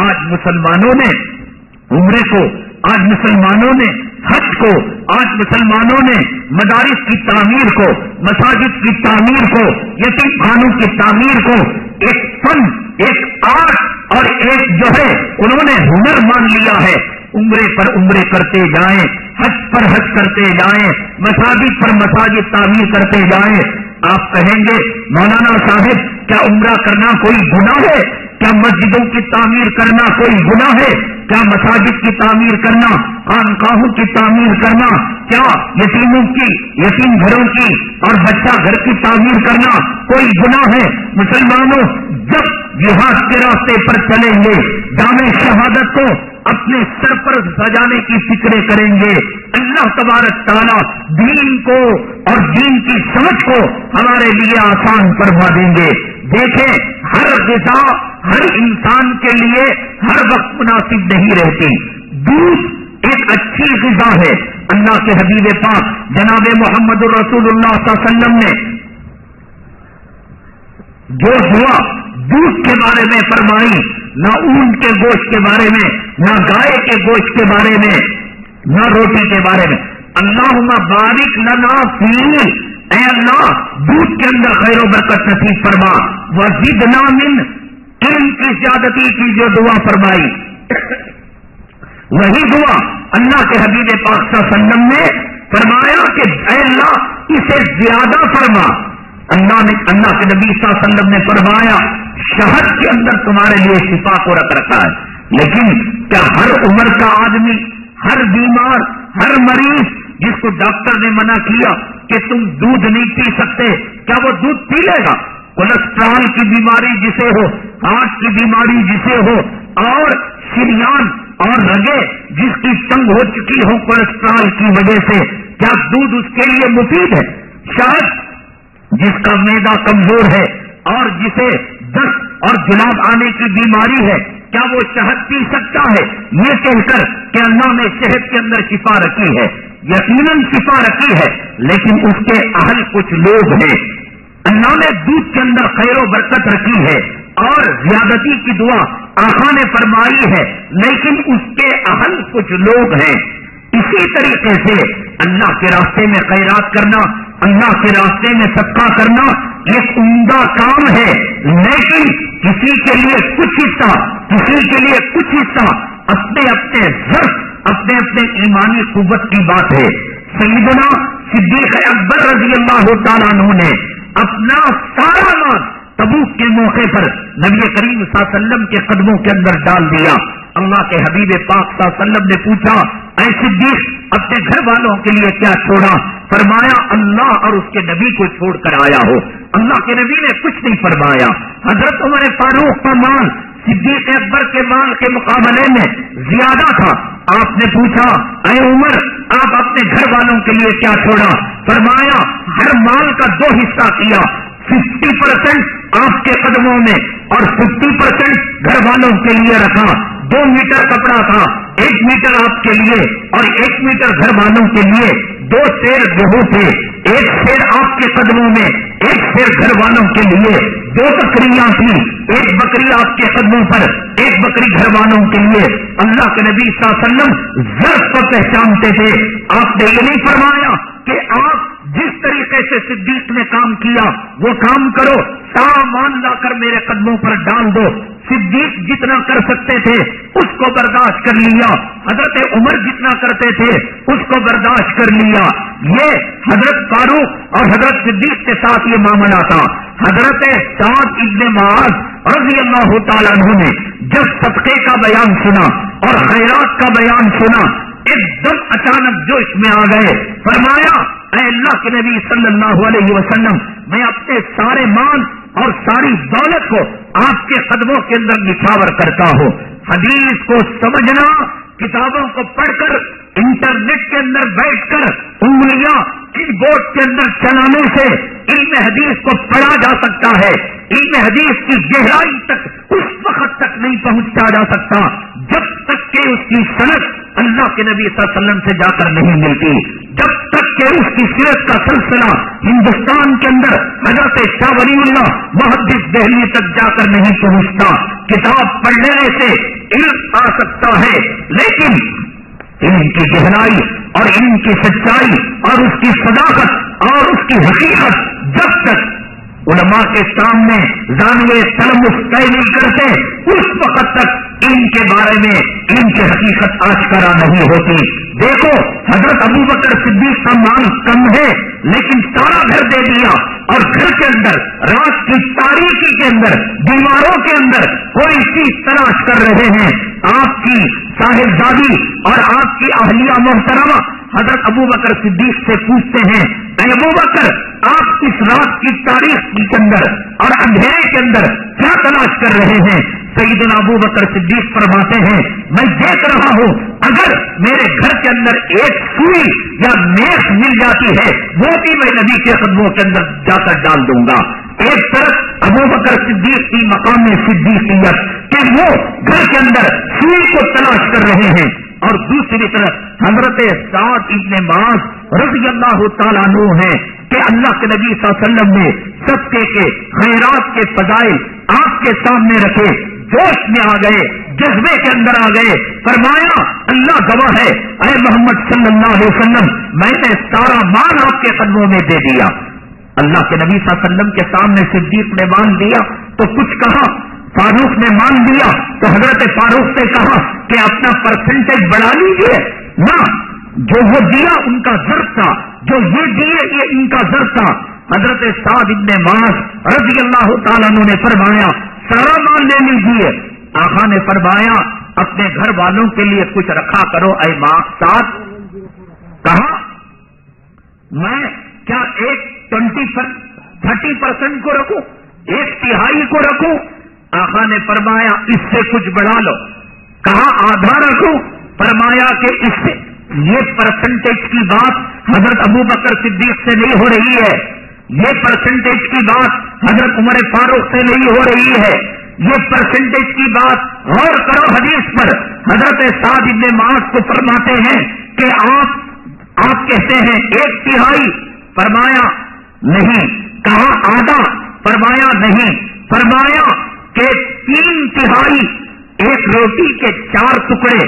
آج مسلمانوں نے عمرے کو، آج مسلمانوں نے حج کو، آج مسلمانوں نے مدارس کی تعمیر کو، مساجد کی تعمیر کو، یتیم خانوں کی تعمیر کو ایک فن، ایک آرٹ اور ایک جو ہے انہوں نے ہنر مان لیا ہے. عمرے پر عمرے کرتے جائیں، حج پر حج کرتے جائیں، مساجد پر مساجد تعمیر کرتے جائیں. آپ کہیں گے مولانا صاحب کیا عمرہ کرنا کوئی گناہ ہے؟ کیا مسجدوں کی تعمیر کرنا کوئی گناہ ہے؟ کیا مساجد کی تعمیر کرنا، خانقاہوں کی تعمیر کرنا، کیا یتیموں کی، یتیم گھروں کی اور بچہ گھر کی تعمیر کرنا کوئی گناہ ہے؟ مسلمانوں جب جہاد کے راستے پر چلیں گے، جامع شہادت کو اپنے سر پر سجانے کی فکریں کریں گے، اللہ تبارک تعالیٰ دین کو اور دین کی سمجھ کو ہمارے لیے آسان فرما دیں گے. دیکھیں ہر غذا ہر انسان کے لیے ہر وقت مناسب نہیں رہتی. دودھ ایک اچھی غذا ہے. اللہ کے حبیب پاک جناب محمد الرسول اللہ صلی اللہ علیہ وسلم نے جو دعا دودھ کے بارے میں فرمائی، نہ اونٹ کے گوشت کے بارے میں، نہ گائے کے گوشت کے بارے میں، نہ روٹی کے بارے میں. اللہم بارک لنا فی، اے اللہ دودھ کے اندر خیر و برکت نصیب فرما. وزدنا من، علم کی زیادتی کی جو دعا فرمائی وہی دعا اللہ کے حبیب پاک صلی اللہ علیہ وسلم نے فرمایا کہ اے اللہ اسے زیادہ فرما. اللہ کے نبی صلی اللہ علیہ وسلم نے فرمایا شہد کے اندر تمہارے لیے شفا کو رکھ رکھا ہے. لیکن کیا ہر عمر کا آدمی، ہر بیمار، ہر مریض جس کو ڈاکٹر نے منع کیا کہ تم دودھ نہیں پی سکتے، کیا وہ دودھ پی لے گا؟ کولیسٹرول کی بیماری جسے ہو، ہارٹ کی بیماری جسے ہو، اور شریان اور رگیں جس کی تنگ ہو چکی ہو کولیسٹرول کی وجہ سے، کیا دودھ اس کے لیے مفید ہے؟ شاید جس کا معدہ کمزور ہے اور جسے دست اور جلاب آنے کی بیماری ہے، کیا وہ شہد پی سکتا ہے؟ یہ کہہ کر کہ اللہ نے شہد کے اندر شفا رکھی ہے، یقیناً شفا رکھی ہے، لیکن اس کے اہل کچھ لوگ ہیں. اللہ نے دودھ کے اندر خیر و برکت رکھی ہے اور زیادتی کی دعا آقا نے فرمائی ہے، لیکن اس کے اہل کچھ لوگ ہیں. اسی طریقے سے اللہ کے راستے میں خیرات کرنا، اللہ کے راستے میں صدقہ کرنا ایک عمدہ کام ہے، لیکن کسی کے لیے کچھ حصہ، کسی کے لیے کچھ حصہ، اپنے اپنے ضرف، اپنے اپنے ایمانی قوت کی بات ہے. سیدنا صدیق اکبر رضی اللہ تعالیٰ عنہ نے اپنا سارا مال تبوک کے موقع پر نبی کریم صلی اللہ علیہ وسلم کے قدموں کے اندر ڈال دیا. اللہ کے حبیب پاک صلی اللہ علیہ وسلم نے پوچھا اے صدیق اپنے گھر والوں کے لیے کیا چھوڑا؟ فرمایا اللہ اور اس کے نبی کو چھوڑ کر آیا ہو. اللہ کے نبی نے کچھ نہیں فرمایا. حضرت عمر فاروق کا مال صدیق اکبر کے مال کے مقابلے میں زیادہ تھا. آپ نے پوچھا اے عمر آپ اپنے گھر والوں کے لیے کیا چھوڑا؟ فرمایا ہر مال کا 2 حصہ کیا، 50% آپ کے قدموں میں اور 50% گھر والوں کے لیے رکھا. 2 میٹر کپڑا تھا، 1 میٹر آپ کے لیے اور 1 میٹر گھر والوں کے لیے. 2 سیر گیہوں تھے، 1 سیر آپ کے قدموں میں، 1 سیر گھر والوں کے لیے. 2 بکریاں تھیں، 1 بکری آپ کے قدموں پر، 1 بکری گھر والوں کے لیے. اللہ کے نبی صلی اللہ علیہ وسلم ضرب کو پہچانتے تھے. آپ نے یہ نہیں فرمایا کہ آپ جس طریقے سے صدیق نے کام کیا وہ کام کرو، سامان لا کر میرے قدموں پر ڈال دو. صدیق جتنا کر سکتے تھے اس کو برداشت کر لیا، حضرت عمر جتنا کرتے تھے اس کو برداشت کر لیا. یہ حضرت فاروق اور حضرت صدیق کے ساتھ یہ معاملہ تھا. حضرت سعد ابن معاذ رضی اللہ تعالیٰ عنہ نے جب صدقے کا بیان سنا اور خیرات کا بیان سنا ایک دم اچانک جوش میں آ گئے. فرمایا اے اللہ کے نبی صلی اللہ علیہ وسلم میں اپنے سارے مال اور ساری دولت کو آپ کے قدموں کے اندر نچھاور کرتا ہوں. حدیث کو سمجھنا، کتابوں کو پڑھ کر، انٹرنیٹ کے اندر بیٹھ کر انگلیاں کی بورڈ کے اندر چلانے سے علم حدیث کو پڑھا جا سکتا ہے. علم حدیث کی گہرائی تک اس وقت تک نہیں پہنچا جا سکتا جب تک کہ اس کی سند اللہ کے نبی صلی اللہ علیہ وسلم سے جا کر نہیں ملتی، جب تک کہ اس کی سیرت کا سلسلہ ہندوستان کے اندر حضرت شاہ ولی اللہ محدث دہلوی تک جا کر نہیں پہنچتا. کتاب پڑھ لینے سے علم آ سکتا ہے، لیکن علم کی گہرائی اور علم کی سچائی اور اس کی صداقت اور اس کی حقیقت جب تک علماء کے سامنے زانوے تلمس طے نہیں کرتے، اس وقت تک علم کے بارے میں علم کی حقیقت آشکارا نہیں ہوتی۔ دیکھو حضرت ابوبکر صدیق کا مال کم ہے، لیکن سارا گھر دے دیا، اور گھر کے اندر رات کی تاریکی کے اندر دیواروں کے اندر کوئی چیز تلاش کر رہے ہیں۔ آپ کی صاحبزادی اور آپ کی اہلیہ محترمہ حضرت ابوبکر صدیق سے پوچھتے ہیں، اے ابوبکر آپ اس رات کی تاریخ کے اندر اور اندھیرے کے اندر کیا تلاش کر رہے ہیں؟ سیدنا ابوبکر صدیق فرماتے ہیں، میں دیکھ رہا ہوں اگر میرے گھر کے اندر ایک سوئی یا میخ مل جاتی ہے وہ بھی میں نبی کے قدموں کے اندر جا کر ڈال دوں گا۔ ایک طرف ابوبکر صدیق کی مقام صدیقیت کہ وہ گھر کے اندر سوئی کو تلاش کر رہے ہیں، اور دوسری طرف حضرت سعد ابن معاذ رضی اللہ تعالیٰ عنہ ہیں کہ اللہ کے نبی صلی اللہ علیہ وسلم نے صدقے کے خیرات کے فضائل آپ کے سامنے رکھے، جوش میں آ گئے، جذبے کے اندر آ گئے، فرمایا اللہ گواہ ہے اے محمد صلی اللہ علیہ وسلم میں نے سارا مال آپ کے قدموں میں دے دیا۔ اللہ کے نبی صلی اللہ علیہ وسلم کے سامنے صدیق نے مان دیا تو کچھ کہا، فاروق نے مان دیا تو حضرت فاروق سے کہا کہ اپنا پرسنٹیج بڑھا لیجیے نہ، جو وہ دیا ان کا ضرب تھا، جو یہ دیے یہ ان کا ضرب تھا۔ حضرت سعد بن معاذ رضی اللہ تعالیٰ عنہ نے فرمایا سارا مال لے لیجیے۔ آقا نے فرمایا اپنے گھر والوں کے لیے کچھ رکھا کرو اے ماں سعد۔ کہا میں کیا ایک 30% کو رکھوں، ایک تہائی کو رکھوں؟ آقا نے فرمایا اس سے کچھ بڑھا لو۔ کہا آدھا رکھوں؟ فرمایا کہ اس سے یہ پرسنٹیج کی بات حضرت ابوبکر صدیق سے نہیں ہو رہی ہے، یہ پرسنٹیج کی بات حضرت عمر فاروق سے نہیں ہو رہی ہے، یہ پرسنٹیج کی بات غور کرو حدیث پر۔ حضرت سعد بن معاذ کو فرماتے ہیں کہ آپ کہتے ہیں ایک تہائی؟ فرمایا نہیں۔ کہا آدھا؟ فرمایا نہیں۔ فرمایا کہ 3 تہائی، ایک روٹی کے 4 ٹکڑے،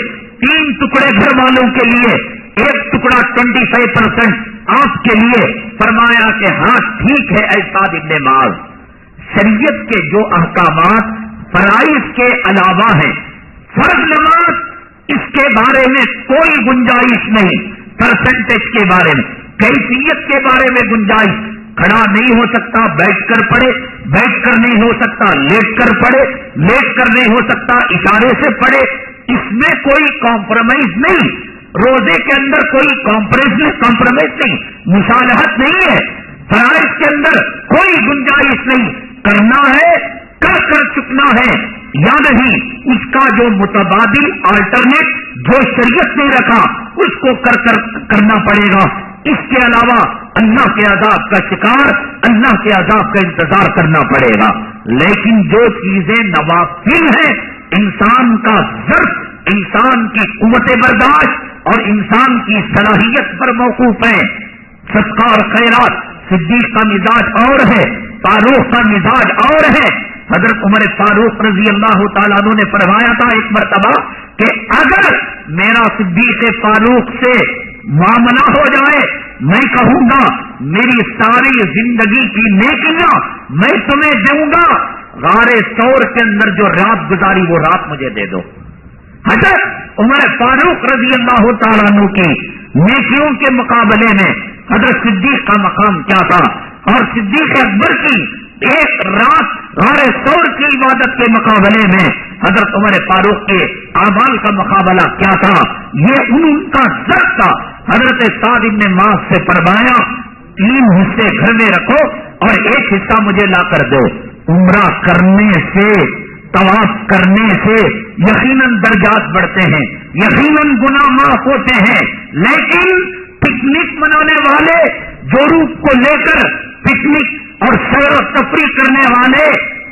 3 ٹکڑے گھر والوں کے لیے، ایک ٹکڑا 25% آپ کے لیے۔ فرمایا کہ ہاں ٹھیک ہے اے سعد بن معاذ، شریعت کے جو احکامات فرائض کے علاوہ ہیں، فرض نماز اس کے بارے میں کوئی گنجائش نہیں، پرسنٹیج کے بارے میں، کیفیت کے بارے میں گنجائش، کھڑا نہیں ہو سکتا بیٹھ کر پڑھے، بیٹھ کر نہیں ہو سکتا لیٹ کر پڑھے، لیٹ کر نہیں ہو سکتا اشارے سے پڑھے، اس میں کوئی کمپرومائز نہیں، روزے کے اندر کوئی کمپرومائز نہیں، مصالحت نہیں ہے، فرائض کے اندر کوئی گنجائش نہیں، کرنا ہے کر چکنا ہے یا نہیں، اس کا جو متبادل آلٹرنیٹ جو شریعت نے رکھا اس کو کرنا پڑے گا۔ اس کے علاوہ اللہ کے عذاب کا شکار، اللہ کے عذاب کا انتظار کرنا پڑے گا۔ لیکن جو چیزیں نوافل ہیں، انسان کا ضرب، انسان کی قوت برداشت اور انسان کی صلاحیت پر موقوف ہے۔ صدقہ اور خیرات، صدیق کا مزاج اور ہے، فاروق کا مزاج اور ہے۔ حضرت عمر فاروق رضی اللہ تعالیٰ عنہ نے فرمایا تھا ایک مرتبہ کہ اگر میرا صدیق فاروق سے معاملہ ہو جائے، میں کہوں گا میری ساری زندگی کی نیکیاں میں تمہیں دوں گا، غار ثور کے اندر جو رات گزاری وہ رات مجھے دے دو۔ حضرت عمر فاروق رضی اللہ تعالیٰ عنہ کی نیکیوں کے مقابلے میں حضرت صدیق کا مقام کیا تھا، اور صدیق اکبر کی ایک رات غار ثور کی عبادت کے مقابلے میں حضرت عمر فاروق کے اعمال کا مقابلہ کیا تھا، یہ ان کا ضرب تھا۔ حضرت سعد بن معاذ سے فرمایا 3 حصے گھر میں رکھو اور 1 حصہ مجھے لا کر دو۔ عمرہ کرنے سے، طواف کرنے سے یقیناً درجات بڑھتے ہیں، یقیناً گناہ معاف ہوتے ہیں، لیکن پکنک منانے والے، جوروپ کو لے کر پکنک اور سیر و تفریح کرنے والے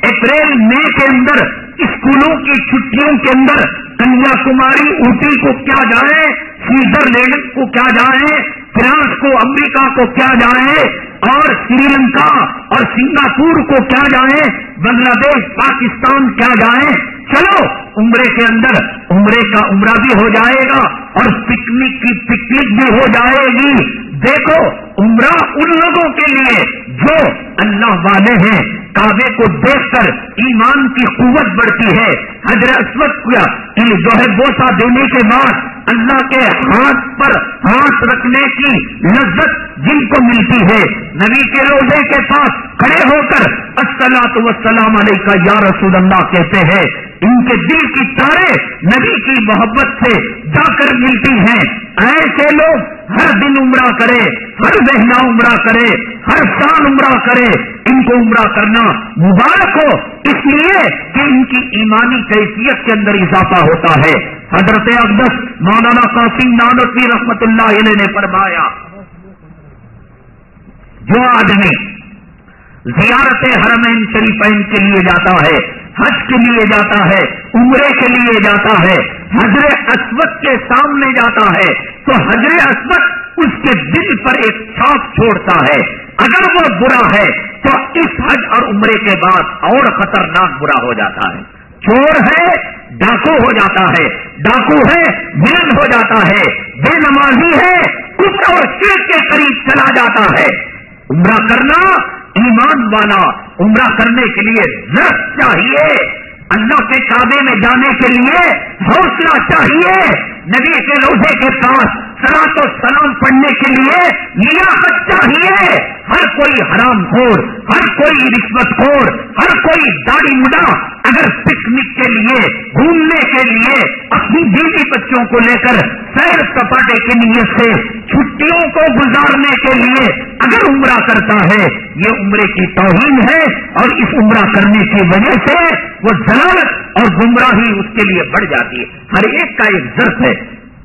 اپریل مئی کے اندر اسکولوں کی چھٹیوں کے اندر کنیا کماری اوٹی کو کیا جائیں، سوئٹزرلینڈ کو کیا جائیں، فرانس کو، امریکہ کو کیا جائیں، اور سری لنکا اور سنگاپور کو کیا جائیں، بنگلہ دیش، پاکستان کیا جائیں، چلو عمرے کے اندر عمرے کا عمرہ بھی ہو جائے گا اور پکنک کی پکنک بھی ہو جائے گی. دیکھو عمرہ ان لوگوں کے لیے جو اللہ والے ہیں. کعبے کو دیکھ کر ایمان کی قوت بڑھتی ہے. حجر اسود کو جو ہے بوسہ دینے کے بعد اللہ کے ہاتھ پر ہاتھ رکھنے کی لذت جن کو ملتی ہے, نبی کے روضے کے پاس کھڑے ہو کر الصلاۃ والسلام علیکہ یا رسول اللہ کہتے ہیں. ان کے دل کی تاریں نبی کی محبت سے جا کر ملتی ہیں. ایسے لوگ ہر دن عمرہ کرے, ہر مہینہ عمرہ کرے, ہر سال عمرہ کرے. ان کو عمرہ کرنا مبارک ہو, اس لیے کہ ان کی ایمانی کیفیت کے اندر اضافہ ہوتا ہے. حضرت اقدس مولانا قاسم نانوتوی رحمت اللہ علیہ نے فرمایا, جو آدمی زیارت حرمین شریفین کے لیے جاتا ہے, حج کے لیے جاتا ہے, عمرے کے لیے جاتا ہے, حجر اسود کے سامنے جاتا ہے, تو حجر اسود اس کے دل پر ایک چھاپ چھوڑتا ہے. اگر وہ برا ہے تو اس حج اور عمرے کے بعد اور خطرناک برا ہو جاتا ہے. چور ہے ڈاکو ہو جاتا ہے, ڈاکو ہے بلند ہو جاتا ہے, بے نمازی ہے کفر اور شرک کے قریب چلا جاتا ہے. عمرہ کرنا ایمان والا, عمرہ کرنے کے لیے ضرورت چاہیے. اللہ کے کعبے میں جانے کے لیے حوصلہ چاہیے. نبی کے روضے کے پاس صلاۃ و سلام پڑھنے کے لیے لیاقت چاہیے. ہر کوئی حرام خور, ہر کوئی رشوت خور, ہر کوئی داڑھی مڈا اگر پکنک کے لیے گھومنے کے لیے اپنی بیوی بچوں کو لے کر سیر سپاٹے کی نیت سے چھٹیوں کو گزارنے کے لیے اگر عمرہ کرتا ہے, یہ عمرے کی توہین ہے. اور اس عمرہ کرنے کی وجہ سے وہ ضلالت اور گمراہی اس کے لیے بڑھ جاتی ہے. ہر ایک کا ایک ظرف ہے.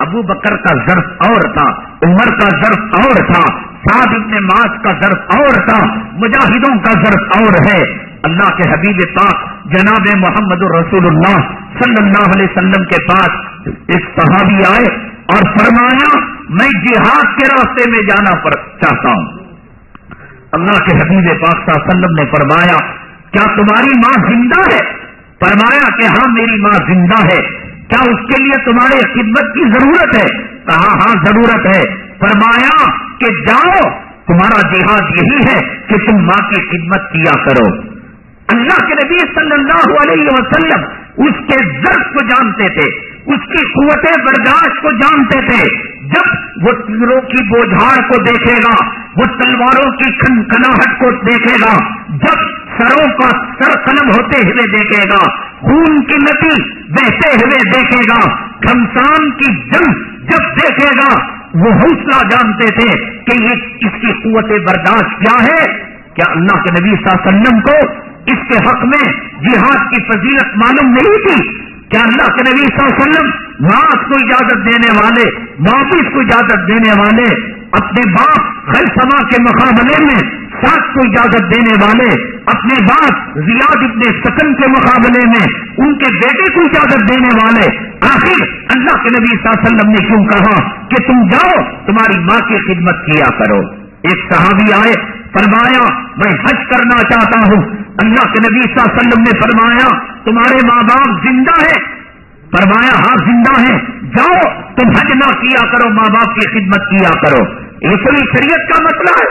ابو بکر کا ظرف اور تھا, عمر کا ظرف اور تھا, سعد ابن معاذ کا ظرف اور تھا, مجاہدوں کا ظرف اور ہے. اللہ کے حبیب پاک جناب محمد رسول اللہ صلی اللہ علیہ وسلم کے پاس ایک صحابی آئے اور فرمایا, میں جہاد کے راستے میں جانا چاہتا ہوں. اللہ کے حبیب پاک صلی اللہ علیہ وسلم نے فرمایا, کیا تمہاری ماں زندہ ہے؟ فرمایا کہ ہاں میری ماں زندہ ہے. کیا اس کے لیے تمہارے خدمت کی ضرورت ہے؟ کہا ہاں ضرورت ہے. فرمایا کہ جاؤ, تمہارا جہاد یہی ہے کہ تم ماں کی خدمت کیا کرو. اللہ کے نبی صلی اللہ علیہ وسلم اس کے ضرف کو جانتے تھے, اس کی قوت برداشت کو جانتے تھے. جب وہ تیروں کی بوجھاڑ کو دیکھے گا, وہ تلواروں کی کھنکھناہٹ کو دیکھے گا, جب سروں کا سر قلم ہوتے ہوئے دیکھے گا, خون کی نتی بہتے ہوئے دیکھے گا, گھمسان کی جنگ جب دیکھے گا, وہ حوصلہ جانتے تھے کہ یہ اس کی قوت برداشت کیا ہے. کیا اللہ کے نبی صلی اللہ علیہ وسلم کو اس کے حق میں جہاد کی فضیلت معلوم نہیں تھی؟ کیا اللہ کے نبی صلی اللہ علیہ وسلم نماز کو اجازت دینے والے, واپس کو اجازت دینے والے, اپنے باپ خیثمہ کے مقابلے میں ساتھ کو اجازت دینے والے, اپنے باپ زیاد ابن سکن کے مقابلے میں ان کے بیٹے کو اجازت دینے والے, آخر اللہ کے نبی صلی اللہ علیہ وسلم نے کیوں کہا کہ تم جاؤ تمہاری ماں کی خدمت کیا کرو؟ ایک صحابی آئے, فرمایا میں حج کرنا چاہتا ہوں. اللہ کے نبی صلی اللہ علیہ وسلم نے فرمایا تمہارے ماں باپ زندہ ہیں؟ فرمایا ہاں زندہ ہیں. جاؤ تم حج نہ کیا کرو, ماں باپ کی خدمت کیا کرو. یہ کوئی شریعت کا مسئلہ ہے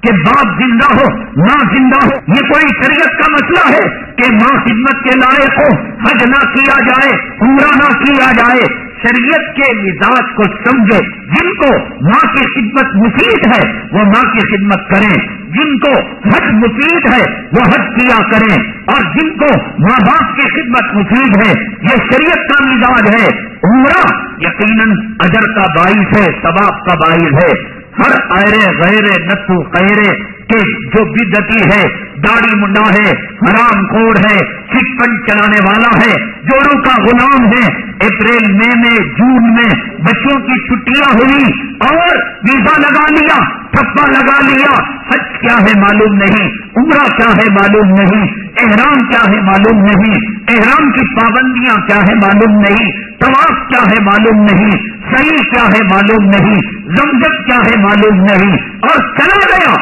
کہ باپ زندہ ہو ماں زندہ ہو؟ یہ کوئی شریعت کا مسئلہ ہے کہ ماں خدمت کے لائق ہو, حج نہ کیا جائے, عمرہ نہ کیا جائے؟ شریعت کے مزاج کو سمجھے. جن کو ماں کی خدمت مفید ہے وہ ماں کی خدمت کریں, جن کو حج مفید ہے وہ حج کیا کریں, اور جن کو ماں باپ کی خدمت مفید ہے یہ شریعت کا مزاج ہے. عمرہ یقیناً اجر کا باعث ہے, ثواب کا باعث ہے. ہر ایرے غیرے نتو خیرے کہ جو بدعتی ہے, داڑھی منڈا ہے, حرام خور ہے, چٹ فنڈ چلانے والا ہے, جوڑوں کا غلام ہے, اپریل مئی میں جون میں بچوں کی چھٹیاں ہوئی اور ویزا لگا لیا, ٹھپا لگا لیا, حج کیا ہے معلوم نہیں, عمرہ کیا ہے معلوم نہیں, احرام کیا ہے معلوم نہیں, احرام کی پابندیاں کیا ہے معلوم نہیں, طواف کیا ہے معلوم نہیں, سعی کیا ہے معلوم نہیں, زمزم کیا ہے معلوم نہیں, اور چلا گیا.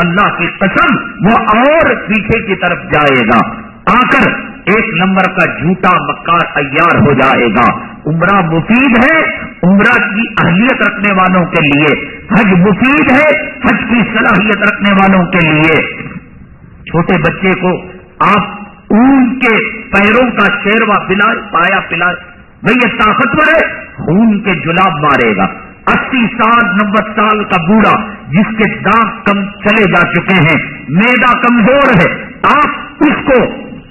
اللہ کی قسم وہ اور پیچھے کی طرف جائے گا. آ کر 1 نمبر کا جھوٹا مکار عیار ہو جائے گا۔ عمرہ مفید ہے عمرہ کی اہلیت رکھنے والوں کے لیے، حج مفید ہے حج کی صلاحیت رکھنے والوں کے لیے۔ چھوٹے بچے کو آپ اون کے پیروں کا شیروا پلائے، پایا پلائے، بھئی یہ طاقتور ہے، خون کے جلاب مارے گا۔ 80 سال 90 سال کا بوڑھا جس کے دانت کم چلے جا چکے ہیں، معدہ کمزور ہے، آپ اس کو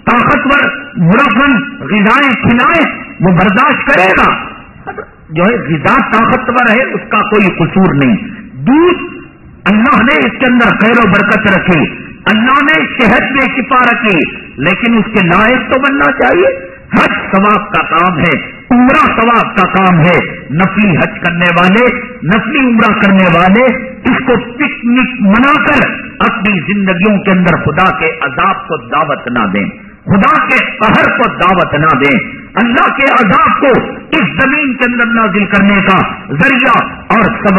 طاقتور مرغن غذائیں کھلائیں، وہ برداشت کرے گا؟ جو ہے غذا طاقتور ہے اس کا کوئی قصور نہیں۔ دودھ اللہ نے اس کے اندر خیر و برکت رکھی، اللہ نے شہد میں شفا رکھی، لیکن اس کے لائق تو بننا چاہیے۔ حج ثواب کا کام ہے، عمرہ ثواب کا کام ہے۔ نفلی حج کرنے والے، نفلی عمرہ کرنے والے اس کو پکنک منا کر اپنی زندگیوں کے اندر خدا کے عذاب کو دعوت نہ دیں، خدا کے قہر کو دعوت نہ دیں۔ اللہ کے عذاب کو اس زمین کے اندر نازل کرنے کا ذریعہ اور سبب